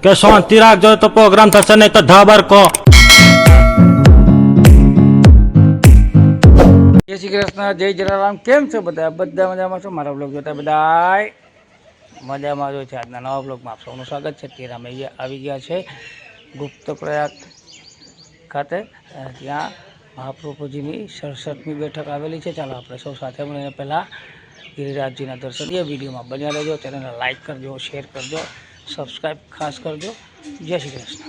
કે શાંતિ રાખજો તો પ્રોગ્રામ થશે, નહીં તો ધાબર કો. જય શ્રી કૃષ્ણ, જય જલારામ. કેમ છો બધા? બધા મજામાં છો? મારા બ્લોગ જોતા બધા મજામાં જો છે. આજના નવા બ્લોગમાં આપ સૌનું સ્વાગત છે. અત્યારે અમે આવી ગયા છે ગુપ્ત પ્રયાગ ખાતે. ત્યાં મહાપ્રભુજીની 67મી બેઠક આવેલી છે. ચાલો આપણે સૌ સાથે મળીને પહેલાં ગિરિરાજજીના દર્શન કરીએ. વિડીયોમાં બન્યા રહેજો. ચેનલને લાઇક કરજો, શેર કરજો, સબસ્ક્રાઈબ ખાસ કરજો. જય શ્રી કૃષ્ણ.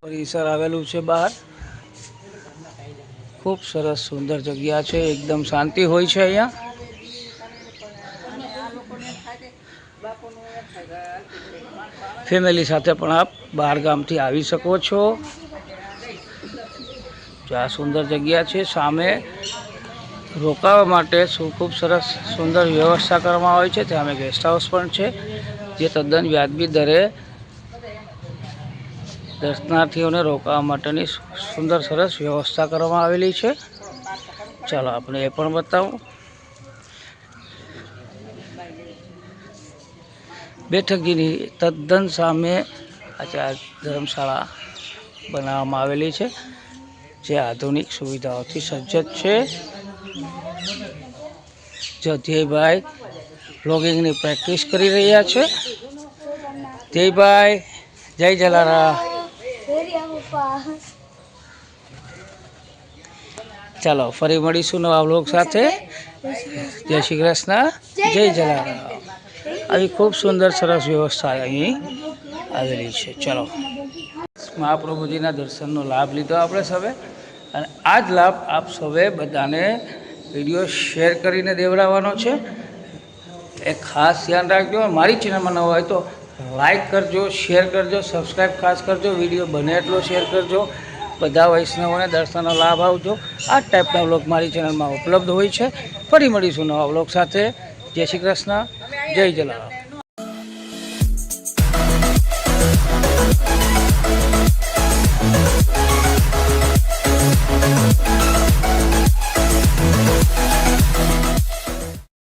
પરિસર આવેલું છે બહાર. ખૂબ સરસ સુંદર જગ્યા છે. એકદમ શાંતિ હોય છે અહીંયા. ફેમિલી સાથે પણ આપ બહાર ગામથી આવી શકો છો. જો આ સુંદર જગ્યા છે. સામે રોકાવા માટે ખૂબ સરસ સુંદર વ્યવસ્થા કરવામાં આવી છે. ત્યાં ગેસ્ટ હાઉસ પણ છે, જે તદ્દન વ્યાજબી દરે દર્શનાર્થીઓને રોકાવા માટેની સુંદર સરસ વ્યવસ્થા કરવામાં આવેલી છે. ચાલો આપણે એ પણ બતાવું. બેઠકજીની તદ્દન સામે આ ધર્મશાળા બનાવવામાં આવેલી છે, જે આધુનિક સુવિધાઓથી સજ્જ છે. જયભાઈ બ્લોગિંગની પ્રેક્ટિસ કરી રહ્યા છે. જયભાઈ, જય જલારામ. ચાલો ફરી મળીશું નવા બ્લોગ સાથે. જય શ્રી કૃષ્ણ, જય જલારામ. આવી ખૂબ સુંદર સરસ વ્યવસ્થા અહીં આવેલી છે. ચલો, મહાપ્રભુજીના દર્શનનો લાભ લીધો આપણે સૌએ, અને આ જ લાભ આપ સૌએ બધાને વિડીયો શેર કરીને દેવડાવવાનો છે. એ ખાસ ધ્યાન રાખજો. મારી ચેનલમાં ન હોય તો લાઈક કરજો, શેર કરજો, સબસ્ક્રાઈબ ખાસ કરજો. વિડીયો બને એટલો શેર કરજો. બધા વૈષ્ણવોને દર્શનનો લાભ આવજો. આ ટાઈપના વ્લોગ મારી ચેનલમાં ઉપલબ્ધ હોય છે. ફરી મળીશું નવા વ્લોગ સાથે. જય શ્રી કૃષ્ણ, જય જલારામ.